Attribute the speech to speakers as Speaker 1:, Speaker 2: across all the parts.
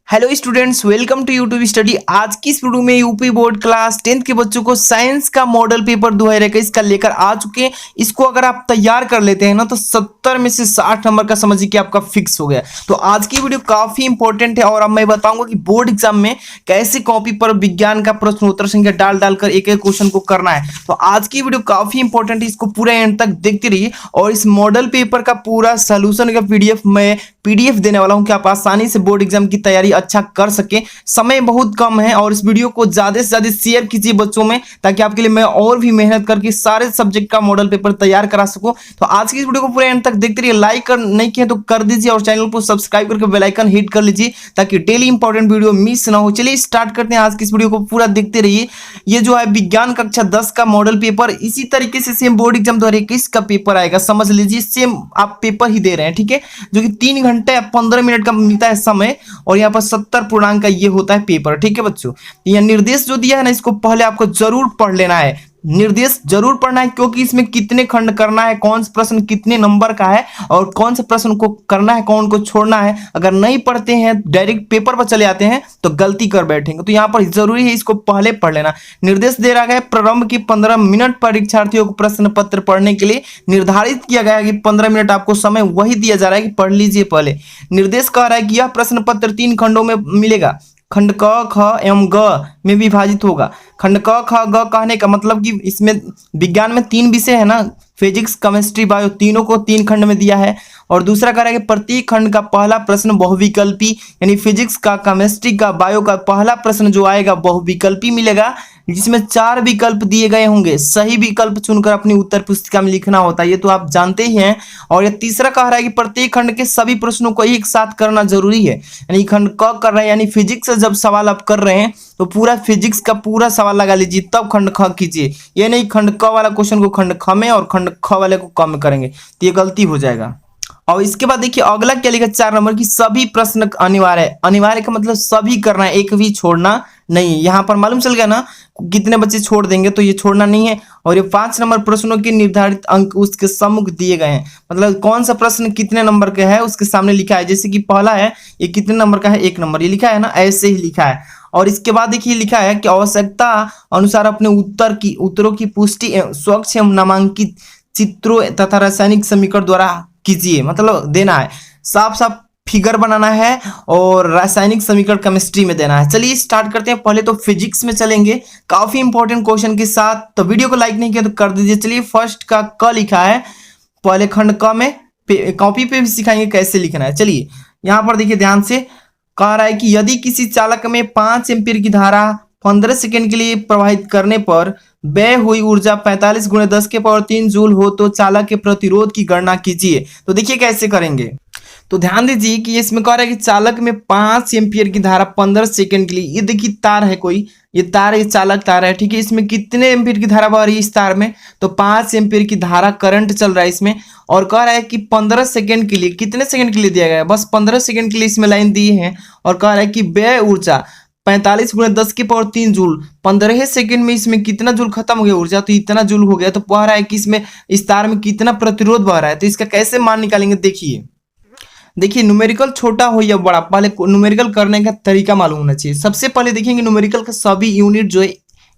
Speaker 1: Hello students, welcome to YouTube study. आज की इस वीडियो में यूपी बोर्ड क्लास 10th के बच्चों को साइंस का मॉडल पेपर 2021 का लेकर आ चुके हैं। इसको अगर आप तैयार कर लेते हैं ना तो 70 में से 60 नंबर का समझिए कि आपका फिक्स हो गया। तो आज की वीडियो काफी इंपॉर्टेंट है और अब मैं बताऊंगा कि बोर्ड एग्जाम में कैसे कॉपी पर विज्ञान का प्रश्न उत्तर संख्या डाल डालकर एक एक क्वेश्चन को करना है। तो आज की वीडियो काफी इंपॉर्टेंट है, इसको पूरा एंड तक देखते रहिए। और इस मॉडल पेपर का पूरा सोल्यूशन का पीडीएफ देने वाला हूं कि आप आसानी से बोर्ड एग्जाम की तैयारी अच्छा कर सके। समय बहुत कम है और इस वीडियो को ज्यादा से ज्यादा शेयर कीजिए बच्चों में, ताकि आपके लिए मैं और भी मेहनत करके सारे सब्जेक्ट का मॉडल पेपर तैयार करा सकूं। तो आज की इस वीडियो को पूरे एंड तक देखते रहिए। लाइक नहीं किए तो कर दीजिए और चैनल को सब्सक्राइब करके बेल आइकन हिट कर लीजिए ताकि डेली इंपॉर्टेंट वीडियो मिस ना हो। चलिए स्टार्ट करते हैं। आज की इस वीडियो को पूरा देखते रहिए। ये जो है विज्ञान कक्षा 10 का मॉडल पेपर, इसी तरीके से सेम बोर्ड एग्जाम 2021 का पेपर आएगा। समझ लीजिए सेम आप पेपर ही दे रहे हैं, ठीक है, जो कि 3 घंटे 15 मिनट का मिलता है समय और यहाँ पर 70 पूर्णांक का ये होता है पेपर, ठीक है बच्चों। यह निर्देश जो दिया है ना, इसको पहले आपको जरूर पढ़ लेना है। निर्देश जरूर पढ़ना है क्योंकि इसमें कितने खंड करना है, कौन सा प्रश्न कितने नंबर का है और कौन से प्रश्न को करना है, कौन को छोड़ना है। अगर नहीं पढ़ते हैं, डायरेक्ट पेपर पर चले आते हैं तो गलती कर बैठेंगे। तो यहाँ पर जरूरी है इसको पहले पढ़ लेना। निर्देश दे रहा है प्रारंभ की 15 मिनट परीक्षार्थियों को प्रश्न पत्र पढ़ने के लिए निर्धारित किया गया है कि 15 मिनट आपको समय वही दिया जा रहा है कि पढ़ लीजिए पहले। निर्देश कह रहा है कि यह प्रश्न पत्र 3 खंडों में मिलेगा। खंड क, ख एवं ग में विभाजित होगा। खंड क, ख, ग कहने का मतलब कि इसमें विज्ञान में 3 विषय है ना, फिजिक्स, केमिस्ट्री, बायो, तीनों को 3 खंड में दिया है। और दूसरा कह रहा है कि प्रत्येक खंड का पहला प्रश्न बहुविकल्पी, यानी फिजिक्स का, केमिस्ट्री का, बायो का पहला प्रश्न जो आएगा बहुविकल्पी मिलेगा, जिसमें 4 विकल्प दिए गए होंगे। सही विकल्प चुनकर अपनी उत्तर पुस्तिका में लिखना होता है, ये तो आप जानते ही हैं। और ये तीसरा कह रहा है कि प्रत्येक खंड के सभी प्रश्नों को एक साथ करना जरूरी है। यानी खंड क कर रहे हैं, यानी फिजिक्स से जब सवाल आप कर रहे हैं तो पूरा फिजिक्स का पूरा सवाल लगा लीजिए, तब खंड ख कीजिए। ये नहीं खंड क वाला क्वेश्चन को खंड ख में और खंड ख वाले को क में करेंगे तो ये गलती हो जाएगा। और इसके बाद देखिए अगला क्या लिखा, 4 नंबर की सभी प्रश्न अनिवार्य है। अनिवार्य का मतलब सभी करना है, एक भी छोड़ना नहीं। यहाँ पर मालूम चल गया ना कितने बच्चे छोड़ देंगे, तो ये छोड़ना नहीं है। और ये 5 नंबर प्रश्नों के निर्धारित अंक उसके सम्मुख दिए गए हैं, मतलब कौन सा प्रश्न कितने नंबर का है उसके सामने लिखा है। जैसे कि पहला है ये कितने नंबर का है, 1 नंबर, ये लिखा है ना, ऐसे ही लिखा है। और इसके बाद देखिए लिखा है कि आवश्यकता अनुसार अपने उत्तरों की पुष्टि स्वच्छ एवं नामांकित चित्रों तथा रासायनिक समीकरण द्वारा कीजिए, मतलब देना है, साफ साफ फिगर बनाना है और रासायनिक समीकरण केमिस्ट्री में देना है। चलिए स्टार्ट करते हैं। पहले तो फिजिक्स में चलेंगे काफी इंपॉर्टेंट क्वेश्चन के साथ। तो वीडियो को लाइक नहीं किया तो कर दीजिए। चलिए फर्स्ट का क लिखा है, पहले खंड क में कॉपी पे भी सिखाएंगे कैसे लिखना है। चलिए यहाँ पर देखिए ध्यान से, कह रहा है कि यदि किसी चालक में 5 एम्पीयर की धारा 15 सेकंड के लिए प्रवाहित करने पर व्यय हुई ऊर्जा 45 × 10⁻³ जूल हो तो चालक के प्रतिरोध की गणना कीजिए। तो देखिए कैसे करेंगे। तो ध्यान दीजिए कि इसमें कह रहा है कि चालक में 5 एम्पीयर की धारा 15 सेकंड के लिए, ये देखिए तार है कोई, ये तार, ये चालक तार है, ठीक है। इसमें कितने एम्पीयर की धारा बह रही है इस तार में, तो 5 एम्पीयर की धारा करंट चल रहा है इसमें। और कह रहा है कि 15 सेकंड के लिए, कितने सेकंड के लिए दिया गया है, बस 15 सेकंड के लिए इसमें लाइन दी है। और कह रहा है कि व्यय ऊर्जा 45 × 10⁻³ जूल, 15 सेकंड में इसमें कितना जूल खत्म हो गया ऊर्जा, तो इतना जूल हो गया। तो कह रहा है कि इसमें इस तार में कितना प्रतिरोध बह रहा है। तो इसका कैसे मान निकालेंगे, देखिए न्यूमेरिकल छोटा हो या बड़ा, पहले न्यूमेरिकल करने का तरीका मालूम होना चाहिए। सबसे पहले देखेंगे न्यूमेरिकल का सभी यूनिट जो है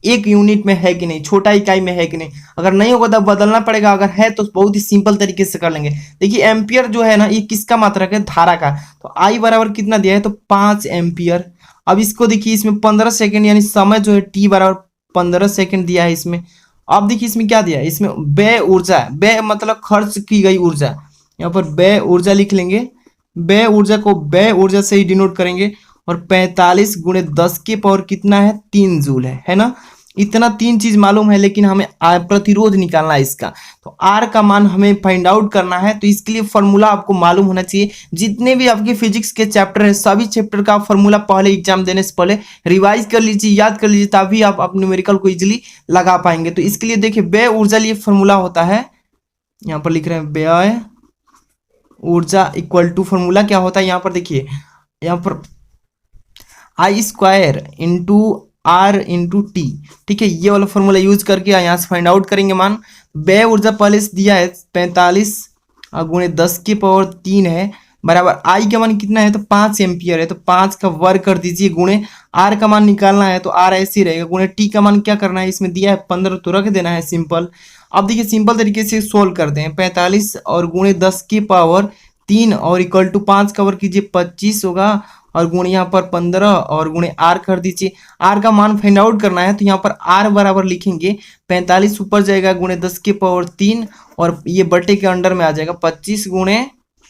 Speaker 1: एक यूनिट में है कि नहीं, छोटा इकाई में है कि नहीं। अगर नहीं होगा तो बदलना पड़ेगा, अगर है तो बहुत ही सिंपल तरीके से कर लेंगे। देखिए एम्पियर जो है ना, ये किसका मात्रक है, धारा का। तो आई बराबर कितना दिया है, तो 5 एम्पियर। अब इसको देखिए, इसमें 15 सेकेंड यानी समय जो है टी बराबर 15 सेकेंड दिया है इसमें। अब देखिए इसमें क्या दिया है, इसमें व्यय ऊर्जा, व्यय मतलब खर्च की गई ऊर्जा, यहाँ पर व्यय ऊर्जा लिख लेंगे। व्यय ऊर्जा को व्यय ऊर्जा से ही डिनोट करेंगे। और 45 × 10⁻³ कितना है, 3 जूल है ना। इतना 3 चीज मालूम है, लेकिन हमें प्रतिरोध निकालना है इसका। तो आर का मान हमें फाइंड आउट करना है। तो इसके लिए फॉर्मूला आपको मालूम होना चाहिए। जितने भी आपके फिजिक्स के चैप्टर है, सभी चैप्टर का फॉर्मूला पहले एग्जाम देने से पहले रिवाइज कर लीजिए, याद कर लीजिए, तभी आप अपने न्यूमेरिकल को इजिली लगा पाएंगे। तो इसके लिए देखिए व्यय ऊर्जा लिए फॉर्मूला होता है, यहाँ पर लिख रहे हैं व्यय ऊर्जा इक्वल टू, फॉर्मूला क्या होता है यहाँ पर देखिए, यहाँ पर I² × R × T, ठीक है। ये वाला फॉर्मूला यूज करके यहाँ से फाइंड आउट करेंगे मान। व्यय ऊर्जा पहले से दिया है 45 × 10⁻³ है, बराबर आई का मान कितना है तो 5 एम्पियर है, तो 5 का वर्ग कर दीजिए गुणे आर का मान निकालना है तो आर ऐसे ही रहेगा, गुणे टी का मान क्या करना है, इसमें दिया है 15 तो रख देना है सिंपल। अब देखिए सिंपल तरीके से सोल्व करते हैं, 45 और गुणे 10 की पावर 3 और इक्वल टू 5 का वर्ग कीजिए 25 होगा, और गुणे यहाँ पर 15 और गुणे आर कर दीजिए। आर का मान फाइंड आउट करना है तो यहाँ पर आर बराबर लिखेंगे 45 ऊपर जाएगा गुणे 10 की पावर 3 और ये बटे के अंडर में आ जाएगा 25 गुणे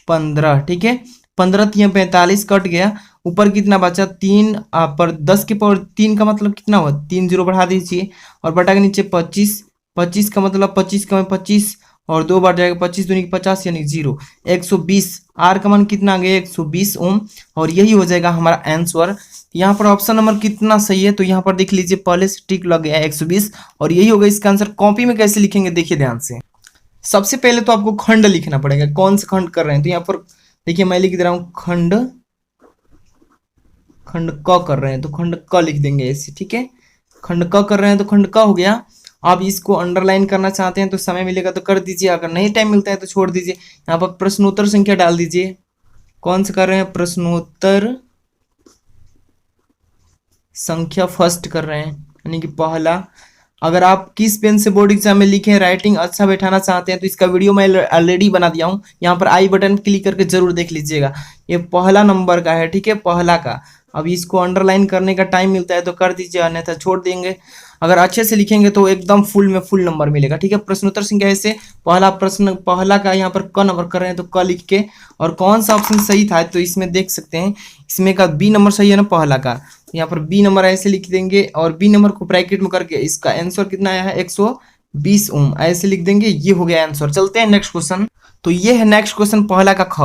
Speaker 1: 15, ठीक है। 15 3 45 कट गया, ऊपर कितना बचा 3 पर 10 की पावर 3 का मतलब कितना हुआ 3 जीरो बढ़ा दीजिए और बटा के नीचे 25, 25 का मतलब 25 का 25 और 2 बार जाएगा 25 दूनी 50 यानी 0, 120। आर का मान कितना आ गया 120 ओम, और यही हो जाएगा हमारा आंसर। यहाँ पर ऑप्शन नंबर कितना सही है तो यहाँ पर देख लीजिए पहले से टिक लग गया 120 और यही होगा इसका आंसर। कॉपी में कैसे लिखेंगे देखिए ध्यान से, सबसे पहले तो आपको खंड लिखना पड़ेगा, कौन सा खंड कर रहे हैं तो यहाँ पर देखिए मैं लिख दे रहा हूँ खंड, खंड क कर रहे हैं तो खंड क लिख देंगे ऐसे, ठीक है। खंड क कर रहे हैं तो खंड क हो गया। आप इसको अंडरलाइन करना चाहते हैं तो समय मिलेगा तो कर दीजिए, अगर नहीं टाइम मिलता है तो छोड़ दीजिए। यहाँ पर प्रश्नोत्तर संख्या डाल दीजिए, कौन सा कर रहे हैं प्रश्नोत्तर संख्या फर्स्ट कर रहे हैं यानी कि पहला। अगर आप किस पेन से बोर्ड एग्जाम में लिखे राइटिंग अच्छा बैठाना चाहते हैं तो इसका वीडियो मैं ऑलरेडी बना दिया हूँ, यहाँ पर आई बटन क्लिक करके जरूर देख लीजिएगा। ये पहला नंबर का है, ठीक है, पहला का। अब इसको अंडरलाइन करने का टाइम मिलता है तो कर दीजिए, अन्यथा छोड़ देंगे। अगर अच्छे से लिखेंगे तो एकदम फुल में फुल नंबर मिलेगा, ठीक है। प्रश्नोत्तर संख्या ऐसे पहला प्रश्न, पहला का यहाँ पर क नंबर कर रहे हैं तो क लिख के, और कौन सा ऑप्शन सही था तो इसमें देख सकते हैं, इसमें का बी नंबर सही है ना पहला का, यहाँ पर बी नंबर ऐसे लिख देंगे और बी नंबर को ब्रैकेट में करके इसका आंसर कितना आया है 120 ओम ऐसे लिख देंगे। ये हो गया आंसर। चलते हैं नेक्स्ट क्वेश्चन। तो ये है नेक्स्ट क्वेश्चन पहला का ख।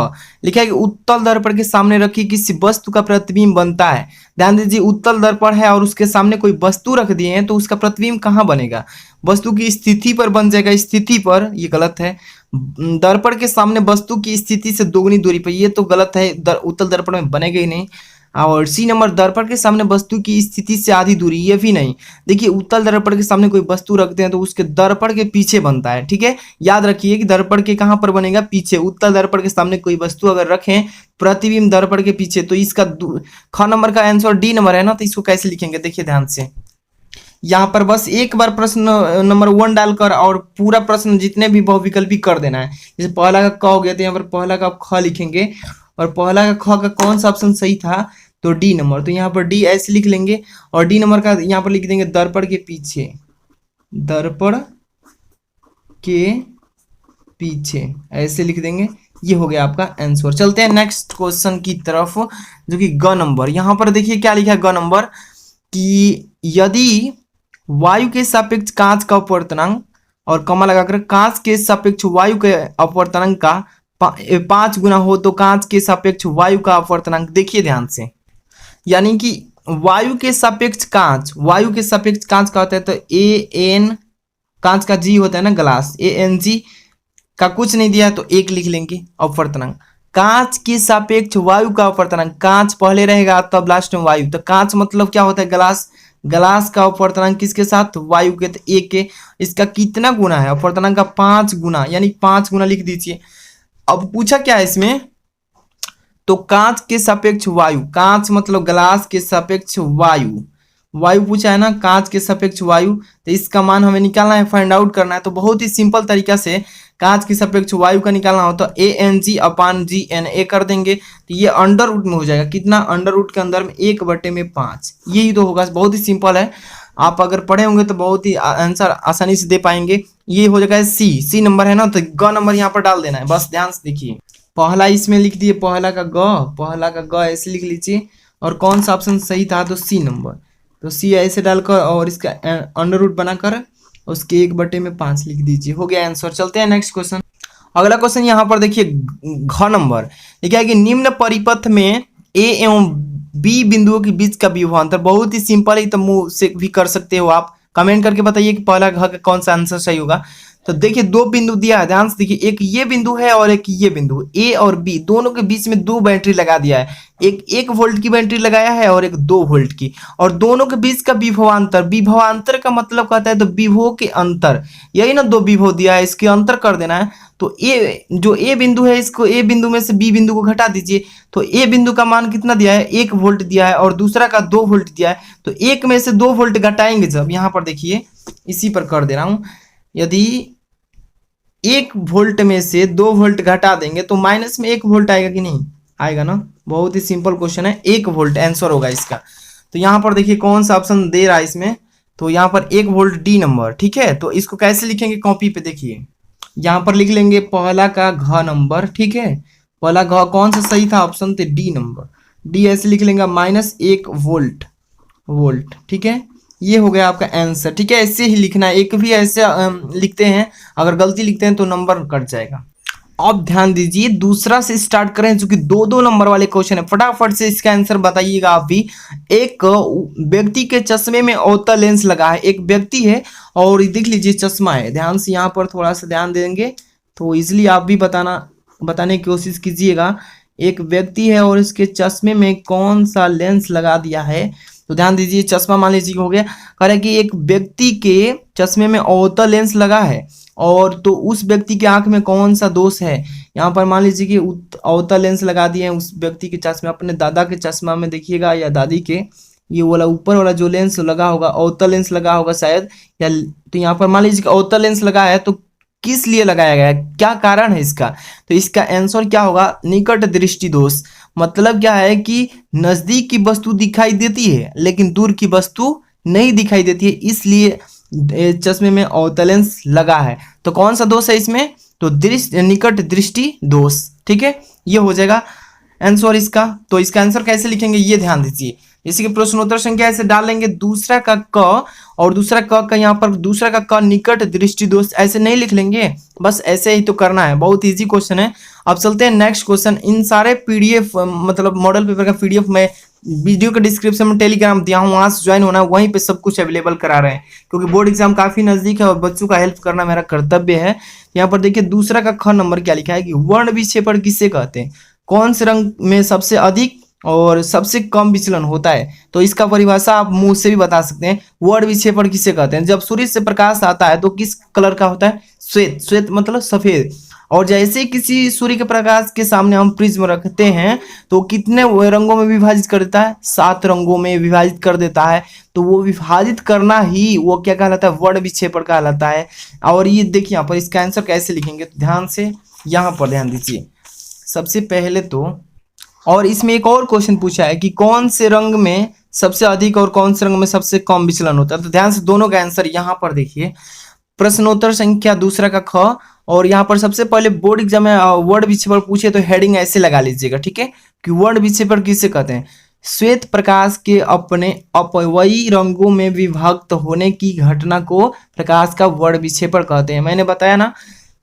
Speaker 1: लिखा है कि उत्तल दर्पण के सामने रखी किसी वस्तु का प्रतिबिंब बनता है। ध्यान दीजिए उत्तल दर्पण है और उसके सामने कोई वस्तु रख दिए हैं तो उसका प्रतिबिंब कहाँ बनेगा, वस्तु की स्थिति पर बन जाएगा, स्थिति पर, ये गलत है। दर्पण के सामने वस्तु की स्थिति से दोगुनी दूरी पर, ये तो गलत है, उत्तल दर्पण में बनेगा ही नहीं। और सी नंबर दर्पण के सामने वस्तु की स्थिति से आधी दूरी, ये भी नहीं। देखिए उत्तल दर्पण के सामने कोई वस्तु रखते हैं तो उसके दर्पण के पीछे बनता है, ठीक है। याद रखिए कि दर्पण के कहाँ पर बनेगा, पीछे। उत्तल दर्पण के सामने कोई वस्तु अगर रखें प्रतिबिंब दर्पण के पीछे तो इसका ख नंबर का आंसर डी नंबर है ना, तो इसको कैसे लिखेंगे देखिए ध्यान से। यहाँ पर बस एक बार प्रश्न नंबर 1 डालकर और पूरा प्रश्न जितने भी बहुविकल्पी कर देना है। जैसे पहला का क हो गया तो यहाँ पर पहला का ख लिखेंगे और पहला का ख का कौन सा ऑप्शन सही था तो डी नंबर, तो यहाँ पर डी ऐसे लिख लेंगे और डी नंबर का यहाँ पर लिख देंगे दर्पण के पीछे, दर्पण के पीछे ऐसे लिख देंगे। ये हो गया आपका आंसर। चलते हैं नेक्स्ट क्वेश्चन की तरफ जो कि ग नंबर। यहाँ पर देखिए क्या लिखा है ग नंबर कि यदि वायु के सापेक्ष कांच का अपवर्तनांक और कमा लगाकर कांच के सापेक्ष वायु के अपवर्तनांक का 5 गुना हो तो कांच के सापेक्ष वायु का अपवर्तनांक, देखिए ध्यान से, यानी कि वायु के सापेक्ष कांच, वायु के सापेक्ष कांच का होता है तो ए एन, कांच का जी होता है ना ग्लास, ए एन जी का कुछ नहीं दिया तो 1 लिख लेंगे अपवर्तनांक। कांच के सापेक्ष वायु का अपवर्तनांक, कांच पहले रहेगा तब लास्ट में वायु, तो कांच मतलब क्या होता है ग्लास, ग्लास का अपवर्तनांक किसके साथ वायु के, तो 1 के। इसका कितना गुना है अपवर्तनांक का 5 गुना, यानी 5 गुना लिख दीजिए। अब पूछा क्या है इसमें तो कांच के सापेक्ष वायु, कांच मतलब ग्लास के सापेक्ष वायु, वायु पूछा है ना, कांच के सापेक्ष वायु, तो इसका मान हमें निकालना है, फाइंड आउट करना है। तो बहुत ही सिंपल तरीका से कांच के सापेक्ष वायु का निकालना हो तो A N G upon G N A कर देंगे तो ये अंडर रूट में हो जाएगा। कितना, अंडर रूट के अंदर में 1/5, यही तो होगा। बहुत ही सिंपल है, आप अगर पढ़े होंगे तो बहुत ही आंसर आसानी से दे पाएंगे। ये हो जाएगा सी नंबर है ना, तो ग नंबर यहाँ पर डाल देना है। बस ध्यान से देखिए, पहला इसमें लिख दिए, पहला का ग ऐसे लिख लीजिए और कौन सा ऑप्शन सही था तो सी नंबर, तो सी ऐसे डालकर और इसका अंडर रूट बनाकर उसके 1/5 लिख दीजिए, हो गया आंसर। चलते हैं नेक्स्ट क्वेश्चन। अगला क्वेश्चन यहाँ पर देखिए घ नंबर लिखा है कि निम्न परिपथ में ए एवं बी बिंदुओं के बीच का विभवांतर, बहुत ही सिंपल है, तो मुंह से भी कर सकते हो आप। कमेंट करके बताइए कि पहला घ का कौन सा आंसर सही होगा। तो देखिए 2 बिंदु दिया है, ध्यान से देखिए, एक ये बिंदु है और एक ये बिंदु, ए और बी दोनों के बीच में 2 बैटरी लगा दिया है। एक 1 वोल्ट की बैटरी लगाया है और एक 2 वोल्ट की, और दोनों के बीच का विभवांतर, विभवांतर का मतलब कहता है तो विभव के अंतर, यही ना 2 विभव दिया है, इसके अंतर कर देना है। तो ए जो ए बिंदु है, इसको ए बिंदु में से बी बिंदु को घटा दीजिए। तो ए बिंदु का मान कितना दिया है, 1 वोल्ट दिया है, और दूसरा का 2 वोल्ट दिया है। तो 1 में से 2 वोल्ट घटाएंगे जब, यहाँ पर देखिए इसी पर कर दे रहा हूं, यदि 1 वोल्ट में से 2 वोल्ट घटा देंगे तो माइनस में 1 वोल्ट आएगा कि नहीं आएगा ना। बहुत ही सिंपल क्वेश्चन है, 1 वोल्ट आंसर होगा इसका। तो यहाँ पर देखिए कौन सा ऑप्शन दे रहा है इसमें, तो यहाँ पर 1 वोल्ट डी नंबर। ठीक है, तो इसको कैसे लिखेंगे कॉपी पे, देखिए यहाँ पर लिख लेंगे पहला का घ नंबर। ठीक है, पहला घ कौन सा सही था, ऑप्शन थे डी नंबर। डी ऐसे लिख लेंगे -1 वोल्ट। ठीक है, ये हो गया आपका आंसर। ठीक है, ऐसे ही लिखना है, एक भी ऐसे लिखते हैं, अगर गलती लिखते हैं तो नंबर कट जाएगा। अब ध्यान दीजिए, दूसरा से स्टार्ट करें, जो कि 2-2 नंबर वाले क्वेश्चन है। फटाफट से इसका आंसर बताइएगा आप भी। एक व्यक्ति के चश्मे में अवतल लेंस लगा है, एक व्यक्ति है और देख लीजिए चश्मा है, ध्यान से यहाँ पर थोड़ा सा ध्यान देंगे तो इजिली आप भी बताने की कोशिश कीजिएगा। एक व्यक्ति है और इसके चश्मे में कौन सा लेंस लगा दिया है, तो ध्यान दीजिए, चश्मा मान लीजिए हो गया। कह रहा है कि एक व्यक्ति के चश्मे में अवतल लेंस लगा है, और तो उस व्यक्ति की आंख में कौन सा दोष है। यहाँ पर मान लीजिए कि अवतल लेंस लगा दिए हैं उस व्यक्ति के चश्मे, अपने दादा के चश्मा में देखिएगा या दादी के, ये वाला ऊपर वाला जो लेंस लगा होगा अवतल लेंस लगा होगा शायद, या तो यहाँ पर मान लीजिए कि अवतल लेंस लगा है, तो किस लिए लगाया गया है, क्या कारण है इसका। तो इसका आंसर क्या होगा, निकट दृष्टि दोष। मतलब क्या है कि नजदीक की वस्तु दिखाई देती है लेकिन दूर की वस्तु नहीं दिखाई देती है, इसलिए चश्मे में अवतल लेंस लगा है। तो कौन सा दोष है इसमें, तो निकट दृष्टि दोष। ठीक है, ये हो जाएगा आंसर इसका। तो इसका आंसर कैसे लिखेंगे ये ध्यान दीजिए, जैसे कि प्रश्नोत्तर संख्या ऐसे डालेंगे, दूसरा का क और दूसरा क का यहाँ पर दूसरा का क निकट दृष्टि दोष ऐसे नहीं लिख लेंगे, बस ऐसे ही तो करना है। बहुत इजी क्वेश्चन है। अब चलते हैं नेक्स्ट क्वेश्चन। इन सारे पीडीएफ मतलब मॉडल पेपर का पीडीएफ में वीडियो के डिस्क्रिप्शन में टेलीग्राम दिया हूँ, वहां से ज्वाइन होना, वहीं पे सब कुछ अवेलेबल करा रहे हैं, क्योंकि बोर्ड एग्जाम काफी नजदीक है और बच्चों का हेल्प करना मेरा कर्तव्य है। यहाँ पर देखिए दूसरा का ख नंबर क्या लिखा है कि वर्ण विक्षेपण किसे कहते हैं, कौन से रंग में सबसे अधिक और सबसे कम विचलन होता है। तो इसका परिभाषा आप मुंह से भी बता सकते हैं। वर्ण विक्षेपण किसे कहते हैं, जब सूर्य से प्रकाश आता है तो किस कलर का होता है, श्वेत। श्वेत मतलब सफेद। और जैसे किसी सूर्य के प्रकाश के सामने हम प्रिज्म रखते हैं तो कितने रंगों में विभाजित कर देता है, 7 रंगों में विभाजित कर देता है। तो वो विभाजित करना ही वो क्या कहलाता है, वर्ण विक्षेपण कहलाता है। और ये देखिए यहाँ पर इसका आंसर कैसे लिखेंगे, तो ध्यान से यहाँ पर ध्यान दीजिए। सबसे पहले तो, और इसमें एक और क्वेश्चन पूछा है कि कौन से रंग में सबसे अधिक और कौन से रंग में सबसे कम विचलन होता है। तो ध्यान से दोनों का आंसर यहाँ पर देखिए, प्रश्नोत्तर संख्या दूसरा का ख, और यहाँ पर सबसे पहले बोर्ड एग्जाम में वर्ण विक्षेपण पूछे तो हेडिंग ऐसे लगा लीजिएगा। ठीक है, कि वर्ण विक्षेपण किसे कहते हैं, श्वेत प्रकाश के अपने अपव्ययी रंगों में विभक्त होने की घटना को प्रकाश का वर्ण विक्षेपण कहते हैं। मैंने बताया ना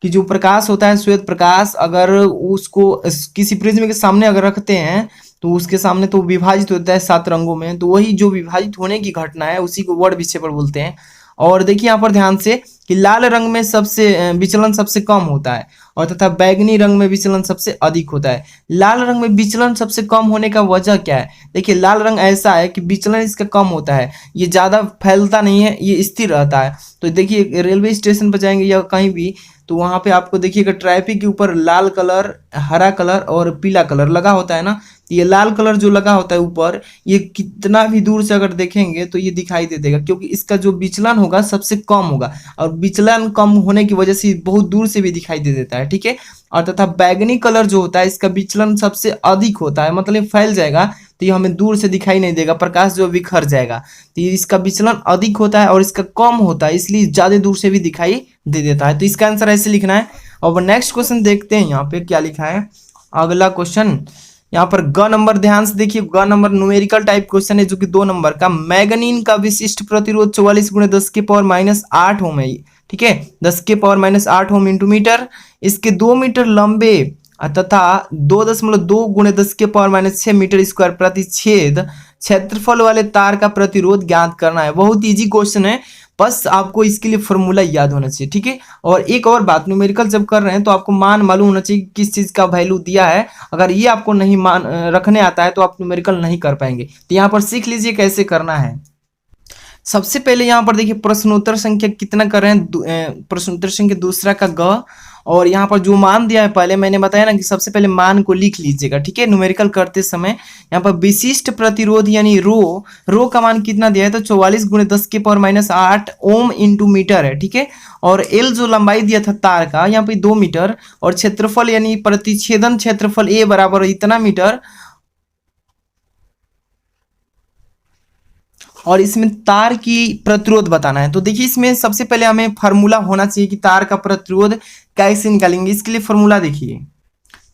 Speaker 1: कि जो प्रकाश होता है श्वेत प्रकाश, अगर उसको किसी प्रिज्म के सामने अगर रखते हैं तो उसके सामने तो विभाजित होता है 7 रंगों में, तो वही जो विभाजित होने की घटना है उसी को वर्ण विक्षेपण बोलते हैं। और देखिए यहाँ पर ध्यान से कि लाल रंग में सबसे विचलन सबसे कम होता है और तथा बैगनी रंग में विचलन सबसे अधिक होता है। लाल रंग में विचलन सबसे कम होने का वजह क्या है, देखिए लाल रंग ऐसा है कि विचलन इसका कम होता है, ये ज़्यादा फैलता नहीं है, ये स्थिर रहता है। तो देखिए रेलवे स्टेशन पर जाएंगे या कहीं भी तो वहाँ पे आपको देखिएगा ट्रैफिक के ऊपर लाल कलर, हरा कलर और पीला कलर लगा होता है ना। ये लाल कलर जो लगा होता है ऊपर, ये कितना भी दूर से अगर देखेंगे तो ये दिखाई दे देगा, क्योंकि इसका जो विचलन होगा सबसे कम होगा और विचलन कम होने की वजह से बहुत दूर से भी दिखाई दे देता है। ठीक है, और तथा बैगनी कलर जो होता है इसका विचलन सबसे अधिक होता है, मतलब फैल जाएगा तो ये हमें दूर से दिखाई नहीं देगा, प्रकाश जो बिखर जाएगा। तो इसका विचलन अधिक होता है और इसका कम होता है, इसलिए ज्यादा दूर से भी दिखाई दे देता है। तो इसका आंसर ऐसे लिखना है। और नेक्स्ट क्वेश्चन देखते हैं यहाँ पे क्या लिखा है। अगला क्वेश्चन यहाँ पर ग नंबर, ध्यान से देखिए, ग नंबर न्यूमेरिकल टाइप क्वेश्चन है जो कि 2 नंबर का। मैग्नीन का विशिष्ट प्रतिरोध 44 × 10⁻8 ओम है। ठीक है, 10⁻8 ओम इंटू मीटर। इसके 2 मीटर लंबे तथा 2.2 × 10⁻6 मीटर स्क्वायर प्रति छेद क्षेत्रफल वाले तार का प्रतिरोध ज्ञात करना है। बहुत इजी क्वेश्चन है, बस आपको इसके लिए फॉर्मूला याद होना चाहिए। ठीक है, और एक और बात, न्यूमेरिकल जब कर रहे हैं तो आपको मान मालूम होना चाहिए किस चीज का वैल्यू दिया है। अगर ये आपको नहीं मान रखने आता है तो आप न्यूमेरिकल नहीं कर पाएंगे। तो यहाँ पर सीख लीजिए कैसे करना है। सबसे पहले यहाँ पर देखिए प्रश्नोत्तर संख्या कितना कर रहे हैं, प्रश्नोत्तर संख्या दूसरा का ग, और यहाँ पर जो मान दिया है पहले मैंने बताया ना कि सबसे पहले मान को लिख लीजिएगा, ठीक है। न्यूमेरिकल करते समय यहाँ पर विशिष्ट प्रतिरोध यानी रो का मान कितना दिया है, तो 44 × 10⁻⁸ ओम इंटू मीटर है, ठीक है। और एल जो लंबाई दिया था तार का यहाँ पे 2 मीटर, और क्षेत्रफल यानी प्रतिच्छेदन क्षेत्रफल ए बराबर इतना मीटर, और इसमें तार की प्रतिरोध बताना है। तो देखिए इसमें सबसे पहले हमें फार्मूला होना चाहिए कि तार का प्रतिरोध कैसे निकालेंगे। इसके लिए फार्मूला देखिए,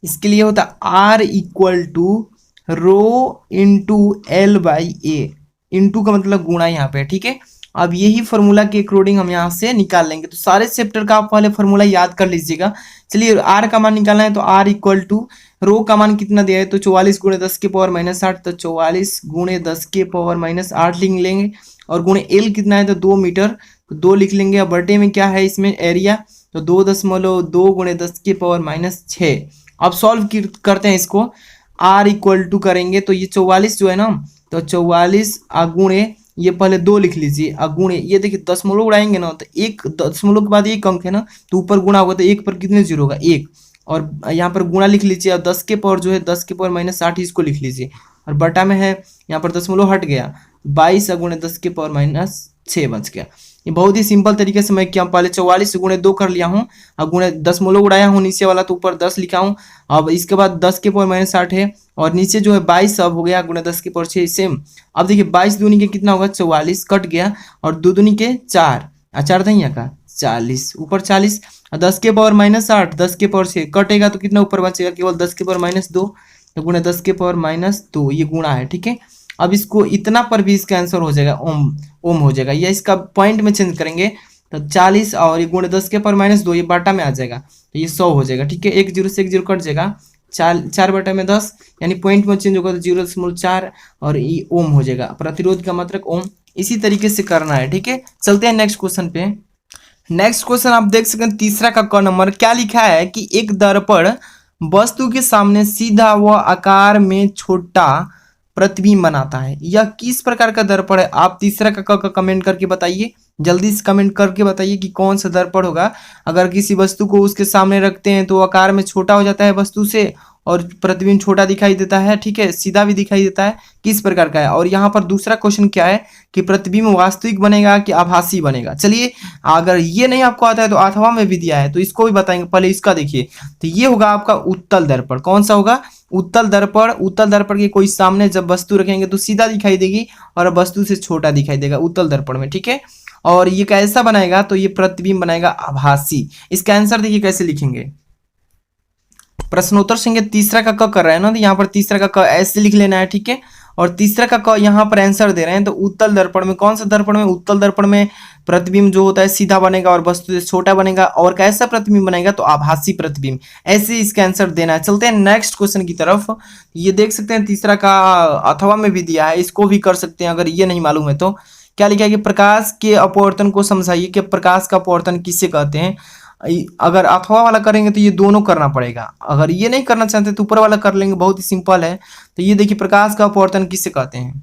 Speaker 1: इसके लिए होता है R equal to rho into L by A, into का मतलब गुणा यहाँ पे, ठीक है। अब यही फार्मूला के अकॉर्डिंग हम यहाँ से निकाल लेंगे। तो सारे चैप्टर का आप पहले फार्मूला याद कर लीजिएगा। चलिए आर का मान निकालना है, तो आर इक्वल टू रो का मान कितना दिया है, तो 44 × 10⁻⁸, तो 44 × 10⁻⁸ लिख लेंगे, और गुणे एल कितना है, तो 2 मीटर, तो 2 लिख लेंगे। अब बटे में क्या है इसमें एरिया, तो 2.2 × 10⁻⁶। अब सॉल्व करते हैं इसको, आर इक्वल टू करेंगे तो ये 44 जो है ना, तो 44 गुणे ये पहले 2 लिख लीजिए, गुणे ये देखिए दशमलव उड़ाएंगे ना, तो एक दशमलव के बाद एक अंक है ना, तो ऊपर गुणा होगा, तो एक पर कितने जीरो होगा, 1, और यहाँ पर गुणा लिख लीजिए। अब 10 के पावर जो है 10⁻⁻60 इसको लिख लीजिए, और बटा में है यहाँ पर दशमलव हट गया, 22 × 10⁻⁶ बच गया। ये बहुत ही सिंपल तरीके से मैं क्या पहले 44 × 2 कर लिया हूँ, और गुणे दशमलव उड़ाया हूँ नीचे वाला, तो ऊपर 10 लिखा हूँ। अब इसके बाद 10⁻⁻60 है, और नीचे जो है 22 अब हो गया गुणे 10⁻6 सेम। अब देखिए 22 दूनी के कितना होगा, 44 कट गया, और 2 दूनी के 4, 4 दहिया का 40, ऊपर 40, 10⁻⁻60 10⁻6 कटेगा तो कितना ऊपर बचेगा, केवल 10⁻⁻2, तो गुणे 10⁻⁻2 ये गुणा है, ठीक है। अब इसको इतना पर भी इसका आंसर हो जाएगा, ओम हो जाएगा, या इसका पॉइंट में चेंज करेंगे तो 40 और ये गुणे 10⁻⁻2 ये बाटा में आ जाएगा, तो ये 100 हो जाएगा, ठीक है। 1 0 से 1 0 कट जाएगा, 4 बटा में 10, यानी पॉइंट में चेंज होगा तो 0.4, और ये ओम हो जाएगा, प्रतिरोध का मात्रक ओम। इसी तरीके से करना है, ठीक है। चलते हैं नेक्स्ट क्वेश्चन पे। नेक्स्ट क्वेश्चन आप देख सकते हैं तीसरा का क नंबर, क्या लिखा है कि एक दर्पण वस्तु के सामने सीधा व आकार में छोटा प्रतिबिंब बनाता है, यह किस प्रकार का दर्पण है। आप तीसरा का कमेंट करके बताइए, जल्दी से कमेंट करके बताइए कि कौन सा दर्पण होगा। अगर किसी वस्तु को उसके सामने रखते हैं तो आकार में छोटा हो जाता है वस्तु से, और प्रतिबिंब छोटा दिखाई देता है, ठीक है, सीधा भी दिखाई देता है, किस प्रकार का है। और यहाँ पर दूसरा क्वेश्चन क्या है कि प्रतिबिंब वास्तविक बनेगा कि आभासी बनेगा। चलिए अगर ये नहीं आपको आता है तो अथवा में भी दिया है, तो इसको भी बताएंगे। पहले इसका देखिए, तो ये होगा आपका उत्तल दर्पण। कौन सा होगा, उत्तल दर्पण। उत्तल दर्पण के कोई सामने जब वस्तु रखेंगे तो सीधा दिखाई देगी, और वस्तु से छोटा दिखाई देगा उत्तल दर्पण में, ठीक है। और ये कैसा बनाएगा, तो ये प्रतिबिंब बनाएगा आभासी। इसका आंसर देखिए कैसे लिखेंगे, प्रश्नोत्तर संख्या तीसरा का क कर रहे हैं ना, तो यहाँ पर तीसरा का क ऐसे लिख लेना है, ठीक है। और तीसरा का क यहाँ पर आंसर दे रहे हैं, तो उत्तल दर्पण में, कौन सा दर्पण में, उत्तल दर्पण में प्रतिबिंब जो होता है सीधा बनेगा और वस्तु से छोटा बनेगा, और कैसा प्रतिबिंब बनेगा, तो आभासी प्रतिबिंब। ऐसे इसका आंसर देना है। चलते हैं नेक्स्ट क्वेश्चन की तरफ। ये देख सकते हैं तीसरा का अथवा में भी दिया है, इसको भी कर सकते हैं अगर ये नहीं मालूम है तो। क्या लिखा है कि प्रकाश के अपवर्तन को समझाइए कि प्रकाश का अपवर्तन किसे कहते हैं। अगर अथवा वाला करेंगे तो ये दोनों करना पड़ेगा, अगर ये नहीं करना चाहते तो ऊपर वाला कर लेंगे, बहुत ही सिंपल है। तो ये देखिए प्रकाश का अपवर्तन किसे कहते हैं,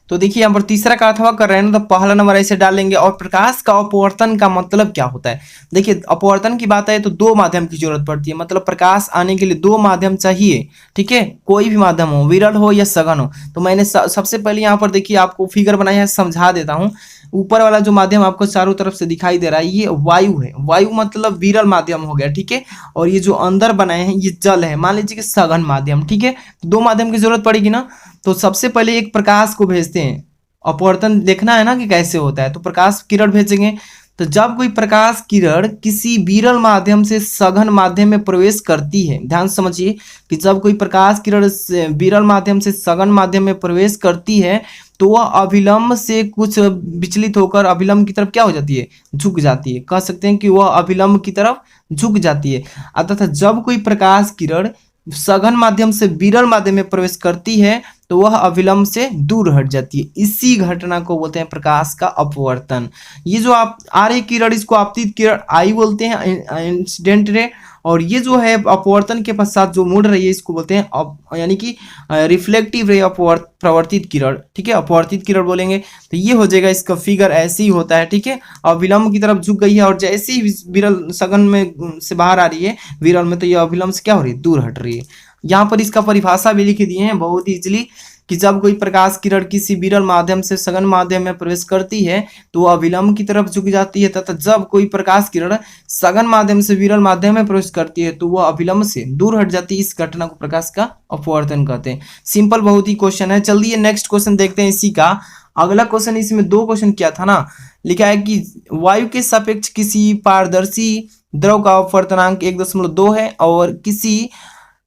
Speaker 1: तो देखिए यहाँ पर तीसरा का अथवा कर रहे हैं ना, तो पहला नंबर ऐसे डालेंगे। और प्रकाश का अपवर्तन का मतलब क्या होता है, देखिए अपवर्तन की बात है तो 2 माध्यम की जरूरत पड़ती है, मतलब प्रकाश आने के लिए 2 माध्यम चाहिए, ठीक है। कोई भी माध्यम हो, विरल हो या सघन हो। तो मैंने सबसे पहले यहाँ पर देखिए आपको फिगर बनाया है, समझा देता हूँ। ऊपर वाला जो माध्यम आपको चारों तरफ से दिखाई दे रहा है ये वायु है, वायु मतलब विरल माध्यम हो गया, ठीक है। और ये जो अंदर बनाए हैं ये जल है, मान लीजिए कि सघन माध्यम, ठीक है। 2 माध्यम की जरूरत पड़ेगी ना, तो सबसे पहले एक प्रकाश को भेजते हैं, अपवर्तन देखना है ना कि कैसे होता है, तो प्रकाश किरण भेजेंगे। तो जब कोई प्रकाश किरण किसी विरल माध्यम से सघन माध्यम में प्रवेश करती है, ध्यान समझिए कि जब कोई प्रकाश किरण विरल माध्यम से सघन माध्यम में प्रवेश करती है तो वह अभिलंब से कुछ विचलित होकर अभिलंब की तरफ क्या हो जाती है, झुक जाती है। कह सकते हैं कि वह अभिलंब की तरफ झुक जाती है। अतः जब कोई प्रकाश किरण सघन माध्यम से विरल माध्यम में प्रवेश करती है तो वह अभिलंब से दूर हट जाती है। इसी घटना को बोलते हैं प्रकाश का अपवर्तन। ये जो आप आ रही किरण, इसको आपतित किरण आई बोलते हैं, इंसिडेंट रे, और ये जो है अपवर्तन के पश्चात जो मुड़ रही है इसको बोलते हैं यानी कि रिफ्लेक्टिव रे प्रवर्तित किरण, ठीक है, अपवर्तित किरण बोलेंगे। तो ये हो जाएगा, इसका फिगर ऐसे ही होता है, ठीक है। अविलंब की तरफ झुक गई है और जैसे ही विरल सघन में से बाहर आ रही है विरल में, तो ये अविलंब से क्या हो रही है, दूर हट रही है। यहाँ पर इसका परिभाषा भी लिख दिए हैं बहुत इजीली कि जब कोई प्रकाश किरण किसी विरल माध्यम से सघन माध्यम में प्रवेश करती है तो वह अविलंब की तरफ झुक जाती है, तथा जब कोई प्रकाश किरण सघन माध्यम से विरल माध्यम में प्रवेश करती है तो वह अविलंब से दूर हट जाती है। इस घटना को प्रकाश का अपवर्तन कहते हैं। सिंपल बहुत ही क्वेश्चन है। जल्दी नेक्स्ट क्वेश्चन देखते हैं इसी का। अगला क्वेश्चन, इसमें दो क्वेश्चन किया था ना, लिखा है कि वायु के सापेक्ष किसी पारदर्शी द्रव का अपवर्तनांक 1.2 है और किसी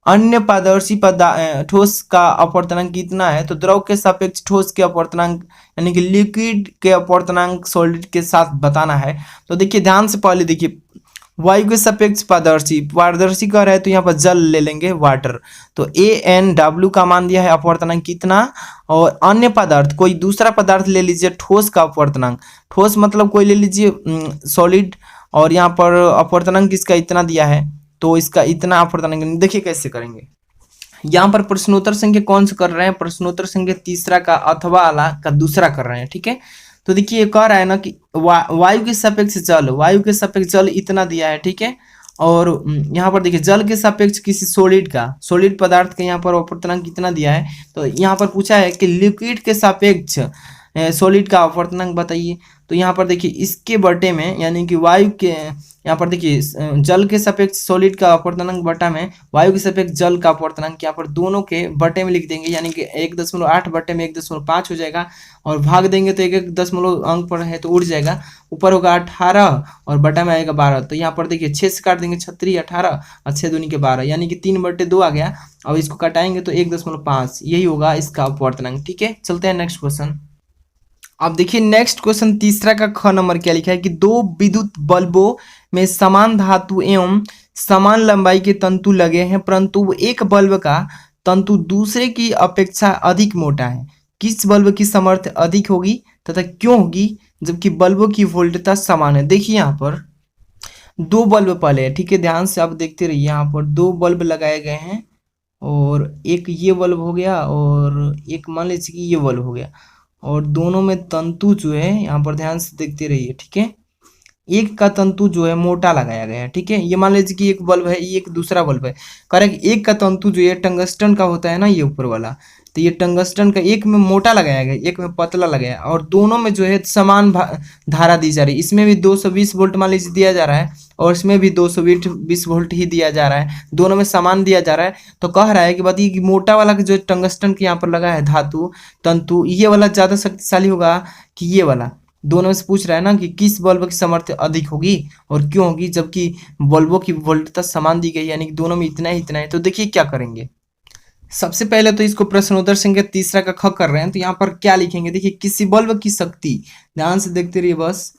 Speaker 1: अन्य पारदर्शी ठोस का अपवर्तनांक कितना है। तो द्रव के सापेक्ष ठोस के अपवर्तनांक यानी कि लिक्विड के अपवर्तनांक सॉलिड के साथ बताना है। तो देखिए ध्यान से, पहले देखिए वायु के सापेक्ष पारदर्शी का है तो यहाँ पर जल ले लेंगे, वाटर। तो AnW का मान दिया है अपवर्तनांक कितना, और अन्य पदार्थ कोई दूसरा पदार्थ ले लीजिए ठोस का अपवर्तनांक, ठोस मतलब कोई ले लीजिए सॉलिड, और यहाँ पर अपवर्तनांक इसका इतना दिया है तो इसका इतना अपवर्तनांक। देखिए कैसे करेंगे। यहाँ पर प्रश्नोत्तर संख्या कौन सा कर रहे हैं, प्रश्नोत्तर संख्या तीसरा का अथवा आला का दूसरा कर रहे हैं, ठीक है। तो देखिए ये कह रहा है ना कि वायु के सापेक्ष जल, वायु के सापेक्ष जल इतना दिया है, ठीक है। और यहाँ पर देखिए जल के सापेक्ष किसी सॉलिड पदार्थ का यहाँ पर अपवर्तनांक कितना दिया है। तो यहाँ पर पूछा है कि लिक्विड के सापेक्ष सॉलिड का अपवर्तनांक बताइए। तो यहाँ पर देखिए इसके बटे में यानी कि वायु के, यहाँ पर देखिए जल के सापेक्ष सॉलिड का अपवर्तनांक बटा में वायु के सापेक्ष जल का अपवर्तनांक, यहाँ पर दोनों के बटे में लिख देंगे, यानी कि 1.8 बटे में 1.5 हो जाएगा, और भाग देंगे तो 1.1 अंक पर है तो उड़ जाएगा, ऊपर होगा 18 और बटा में आएगा 12। तो यहाँ पर देखिए 6 से काट देंगे 36 18 और 6 दूनी के 12, यानी कि 3/2 आ गया। अब इसको कटाएंगे तो 1.5, यही होगा इसका अपवर्तनांक, ठीक है। चलते हैं नेक्स्ट क्वेश्चन। अब देखिए नेक्स्ट क्वेश्चन तीसरा का ख नंबर क्या लिखा है कि दो विद्युत बल्बों में समान धातु एवं समान लंबाई के तंतु लगे हैं, परंतु एक बल्ब का तंतु दूसरे की अपेक्षा अधिक मोटा है। किस बल्ब की सामर्थ्य अधिक होगी तथा क्यों होगी जबकि बल्बों की वोल्टता समान है। देखिए यहाँ पर दो बल्ब पहले है, ठीक है, ध्यान से आप देखते रहिए। यहाँ पर दो बल्ब लगाए गए हैं और एक ये बल्ब हो गया और एक मान लीजिए कि ये बल्ब हो गया, और दोनों में तंतु जो है यहाँ पर ध्यान से देखते रहिए, ठीक है। एक का तंतु जो है मोटा लगाया गया है, ठीक है। ये मान लीजिए कि एक बल्ब है, ये एक दूसरा बल्ब है। करेक्ट, एक का तंतु जो है टंगस्टन का होता है ना, ये ऊपर वाला, तो ये टंगस्टन का एक में मोटा लगाया गया, एक में पतला लगाया, और दोनों में जो है समान धारा दी जा रही है। इसमें भी 220 वोल्ट मान लीजिए दिया जा रहा है और इसमें भी 220 वोल्ट ही दिया जा रहा है, दोनों में समान दिया जा रहा है। तो कह रहा है कि बताइए कि मोटा वाला जो टंगस्टन के यहाँ पर लगा है धातु तंतु, ये वाला ज़्यादा शक्तिशाली होगा कि ये वाला। दोनों में से पूछ रहा है ना कि किस बल्ब की सामर्थ्य अधिक होगी और क्यों होगी जबकि बल्बों की वोल्टता समान दी गई, यानी कि दोनों में इतना ही इतना है। तो देखिए क्या करेंगे। सबसे पहले तो इसको प्रश्नोत्तर संख्या तीसरा का ख कर रहे हैं, तो यहाँ पर क्या लिखेंगे। देखिए किसी बल्ब की शक्ति, ध्यान से देखते रहिए बस,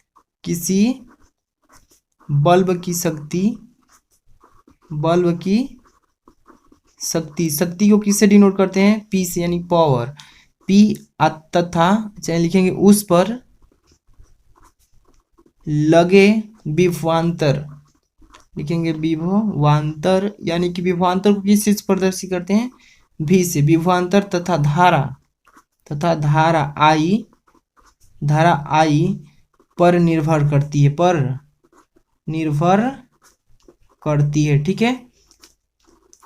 Speaker 1: किसी बल्ब की शक्ति, बल्ब की शक्ति को किससे डिनोट करते हैं, P से, यानी पावर, P, तथा चाहे लिखेंगे उस पर लगे विभवांतर, लिखेंगे विभवांतर, यानी कि विभवांतर को किस चीज प्रदर्शित करते हैं, V से, विभवांतर तथा धारा I पर निर्भर करती है, ठीक है।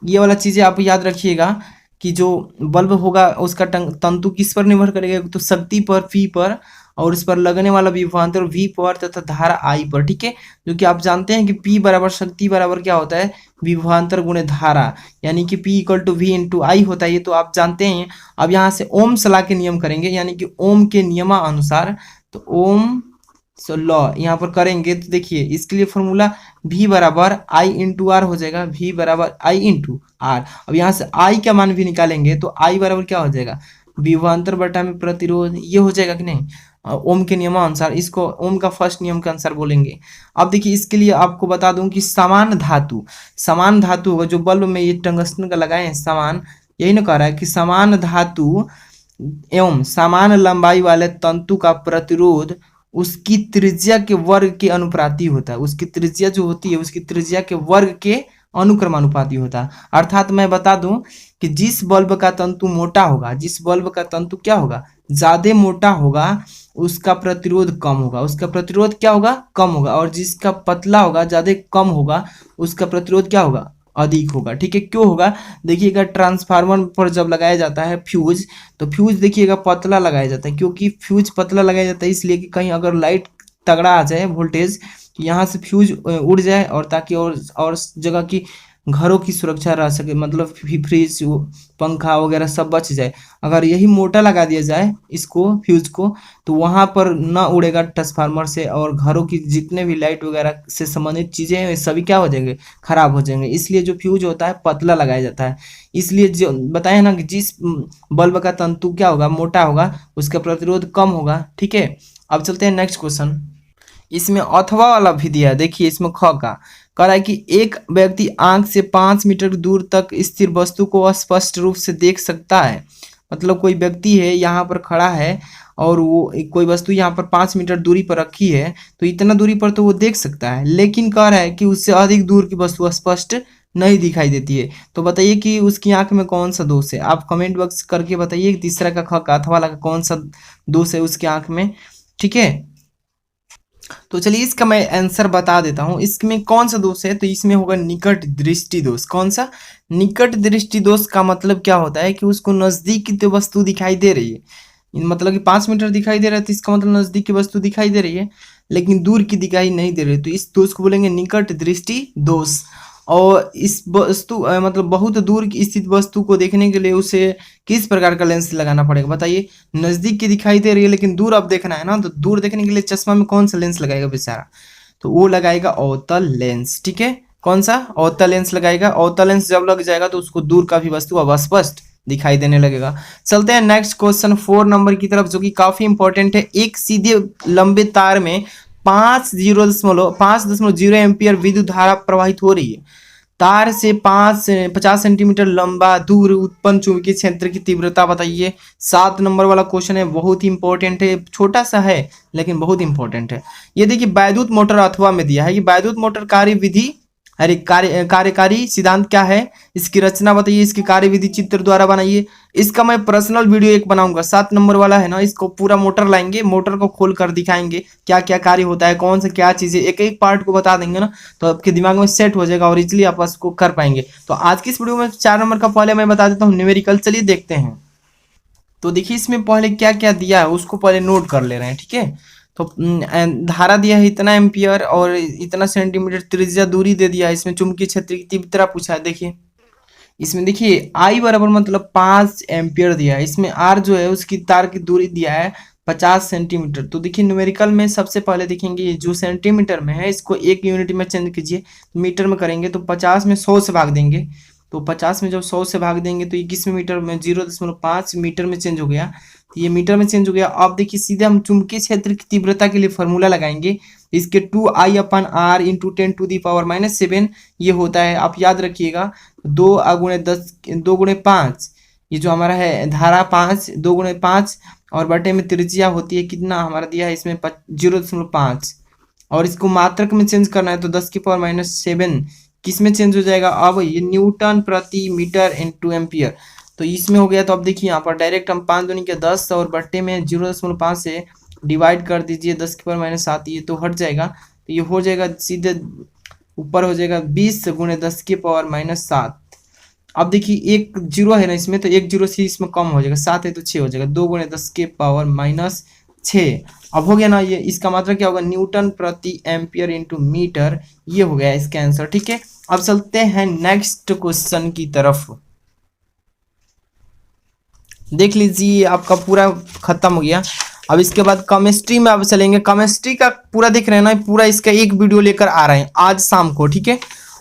Speaker 1: ये वाला चीजें आप याद रखिएगा कि जो बल्ब होगा उसका तंतु किस पर निर्भर करेगा, तो शक्ति पर P पर, और इस पर लगने वाला विभवांतर V पर तथा धारा I पर, ठीक है। जो कि आप जानते हैं कि P बराबर शक्ति बराबर क्या होता है, विभवांतर गुणे धारा, यानी कि P = V × I होता है, ये तो आप जानते हैं। अब यहाँ से ओम्स लॉ के नियम करेंगे, यानी कि ओम के नियमानुसार, तो ओम लॉ यहाँ पर करेंगे तो देखिए इसके लिए फॉर्मूला V बराबर I × R हो जाएगा, V बराबर I × R। अब यहाँ से I का मान भी निकालेंगे तो I बराबर क्या हो जाएगा, विभवांतर बटा में प्रतिरोध, ये हो जाएगा कि नहीं, ओम के नियमानुसार। इसको ओम का फर्स्ट नियम के अनुसार बोलेंगे। अब देखिए इसके लिए आपको बता दूं कि समान धातु होगा, जो बल्ब में ये टंगस्टन का लगाए हैं समान, यही ना कह रहा है कि समान धातु एवं समान लंबाई वाले तंतु का प्रतिरोध उसकी त्रिज्या के वर्ग के अनुपाती होता है। उसकी त्रिज्या जो होती है उसकी त्रिज्या के वर्ग के अनुक्रमानुपाती होता है। अर्थात मैं बता दूं कि जिस बल्ब का तंतु मोटा होगा, जिस बल्ब का तंतु क्या होगा, ज्यादा मोटा होगा, उसका प्रतिरोध कम होगा, उसका प्रतिरोध क्या होगा, कम होगा। और जिसका पतला होगा, ज्यादा कम होगा, उसका प्रतिरोध क्या होगा, अधिक होगा। ठीक है, क्यों होगा, देखिएगा ट्रांसफार्मर पर जब लगाया जाता है फ्यूज, तो फ्यूज देखिएगा पतला लगाया जाता है। क्योंकि फ्यूज पतला लगाया जाता है इसलिए कि कहीं अगर लाइट तगड़ा आ जाए वोल्टेज, यहाँ से फ्यूज उड़ जाए, और ताकि और जगह की घरों की सुरक्षा रह सके, मतलब फ्रिज पंखा वगैरह सब बच जाए। अगर यही मोटा लगा दिया जाए इसको, फ्यूज को, तो वहां पर ना उड़ेगा ट्रांसफार्मर से, और घरों की जितने भी लाइट वगैरह से संबंधित चीजें हैं सभी क्या हो जाएंगे, खराब हो जाएंगे। इसलिए जो फ्यूज होता है पतला लगाया जाता है। इसलिए जो बताया ना कि जिस बल्ब का तंतु क्या होगा, मोटा होगा, उसका प्रतिरोध कम होगा। ठीक है, अब चलते हैं नेक्स्ट क्वेश्चन। इसमें अथवा वाला भी दिया है, देखिए इसमें ख का कह रहा है कि एक व्यक्ति आंख से 5 मीटर दूर तक स्थिर वस्तु को स्पष्ट रूप से देख सकता है। मतलब कोई व्यक्ति है यहाँ पर खड़ा है, और वो कोई वस्तु यहाँ पर 5 मीटर दूरी पर रखी है, तो इतना दूरी पर तो वो देख सकता है, लेकिन कह रहा है कि उससे अधिक दूर की वस्तु स्पष्ट नहीं दिखाई देती है। तो बताइए कि उसकी आंख में कौन सा दोष है। आप कमेंट बॉक्स करके बताइए तीसरा का ख का अथवा वाला का कौन सा दोष है उसकी आंख में। ठीक है, तो चलिए इसका मैं आंसर बता देता हूं। इसमें कौन सा दोष है, तो इसमें होगा निकट दृष्टि दोष। कौन सा, निकट दृष्टि दोष का मतलब क्या होता है कि उसको नजदीक की तो वस्तु दिखाई दे रही है, मतलब कि 5 मीटर दिखाई दे रहा है, तो इसका मतलब नजदीक की वस्तु दिखाई दे रही है, लेकिन दूर की दिखाई नहीं दे रही, तो इस दोष को बोलेंगे निकट दृष्टि दोष। और इस वस्तु मतलब बहुत दूर की स्थित वस्तु को देखने के लिए उसे किस प्रकार का लेंस लगाना पड़ेगा, बताइए। नजदीक की दिखाई दे रही है लेकिन दूर अब देखना है ना, तो दूर देखने के लिए चश्मा में कौन सा लेंस लगाएगा बेचारा, तो वो लगाएगा अवतल लेंस। ठीक है, कौन सा, अवतल लेंस लगाएगा। अवतल लेंस जब लग जाएगा तो उसको दूर का भी वस्तु अब स्पष्ट दिखाई देने लगेगा। चलते हैं नेक्स्ट क्वेश्चन 4 नंबर की तरफ, जो कि काफी इंपॉर्टेंट है। एक सीधे लंबे तार में 5.0 एम्पियर विद्युत धारा प्रवाहित हो रही है। तार से 50 सेंटीमीटर लंबा दूर उत्पन्न चुंबकीय क्षेत्र की तीव्रता बताइए। 7 नंबर वाला क्वेश्चन है, बहुत ही इंपॉर्टेंट है, छोटा सा है लेकिन बहुत इंपॉर्टेंट है। ये देखिए वैद्युत मोटर अथवा में दिया है कि वैद्युत मोटर कार्यविधि, अरे कार्यकारी सिद्धांत क्या है, इसकी रचना बताइए, इसकी कार्यविधि चित्र द्वारा बनाइए। इसका मैं पर्सनल वीडियो एक बनाऊंगा, 7 नंबर वाला है ना, इसको पूरा मोटर लाएंगे, मोटर को खोल कर दिखाएंगे क्या क्या कार्य होता है, कौन सा क्या चीजें, एक एक पार्ट को बता देंगे ना, तो आपके दिमाग में सेट हो जाएगा और इजिली आप उसको कर पाएंगे। तो आज की इस वीडियो में 4 नंबर का पहले मैं बता देता हूँ न्यूमेरिकल, चलिए देखते हैं। तो देखिए इसमें पहले क्या क्या दिया है उसको पहले नोट कर ले रहे हैं। ठीक है, तो धारा दिया है इतना एम्पियर और इतना सेंटीमीटर त्रिज्या दूरी दे दिया है। इसमें चुंबकीय क्षेत्र की तीव्रता पूछा है। देखिए इसमें देखिए आई बराबर मतलब 5 एम्पियर दिया है। इसमें आर जो है उसकी तार की दूरी दिया है 50 सेंटीमीटर। तो देखिए न्यूमेरिकल में सबसे पहले देखेंगे जो सेंटीमीटर में है इसको 1 यूनिट में चेंज कीजिए, मीटर में करेंगे तो 50 में 100 से भाग देंगे, तो 50 में जब 100 से भाग देंगे तो ये किस में मीटर में 0.5 मीटर में चेंज हो गया, तो ये मीटर में चेंज हो गया। अब देखिए सीधे हम चुंबकीय क्षेत्र की तीव्रता के लिए फॉर्मूला लगाएंगे, इसके 2I/r इंटू 10⁻⁷ ये होता है, आप याद रखिएगा। 2 × ये जो हमारा है धारा 5, 2 × 5 और बटे में त्रिज्या होती है कितना हमारा दिया है इसमें 0.5, और इसको मात्रक में चेंज करना है तो 10⁻⁷ किस में चेंज हो जाएगा, अब ये न्यूटन प्रति मीटर इंटू एम्पियर। तो इसमें हो गया, तो अब देखिए यहाँ पर डायरेक्ट हम 5 दूनी के 10 और बट्टे में 0.5 से डिवाइड कर दीजिए 10⁻⁷, ये तो हट जाएगा, तो ये हो जाएगा सीधे ऊपर हो जाएगा 20 × 10⁻⁷। अब देखिए एक जीरो है ना इसमें, तो एक जीरो से इसमें कम हो जाएगा, 7 है तो 6 हो जाएगा, 2 × 10⁻⁶। अब हो गया ना, ये इसका मतलब क्या होगा न्यूटन प्रति एम्पियर इंटू मीटर, ये हो गया इसका आंसर। ठीक है, अब चलते हैं नेक्स्ट क्वेश्चन की तरफ। देख लीजिए आपका पूरा खत्म हो गया। अब इसके बाद केमिस्ट्री में अब चलेंगे। केमिस्ट्री का पूरा देख रहे हैं ना, पूरा इसका एक वीडियो लेकर आ रहे हैं आज शाम को। ठीक है,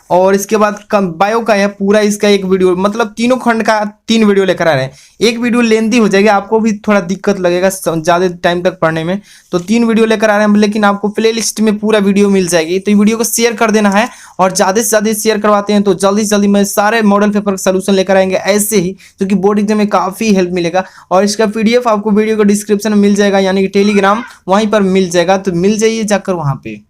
Speaker 1: और इसके बाद बायो का है पूरा इसका एक वीडियो, मतलब तीनों खंड का 3 वीडियो लेकर आ रहे हैं। एक वीडियो लेंथी हो जाएगी, आपको भी थोड़ा दिक्कत लगेगा ज़्यादा टाइम तक पढ़ने में, तो 3 वीडियो लेकर आ रहे हैं, लेकिन आपको प्लेलिस्ट में पूरा वीडियो मिल जाएगी। तो ये वीडियो को शेयर कर देना है, और ज़्यादा से ज़्यादा शेयर करवाते हैं तो जल्दी से जल्दी मैं सारे मॉडल पेपर का सलूशन लेकर आएंगे ऐसे ही, जो कि बोर्ड एग्जाम में काफ़ी हेल्प मिलेगा। और इसका PDF आपको वीडियो को डिस्क्रिप्शन में मिल जाएगा, यानी कि टेलीग्राम वहीं पर मिल जाएगा, तो मिल जाइए जाकर वहाँ पे।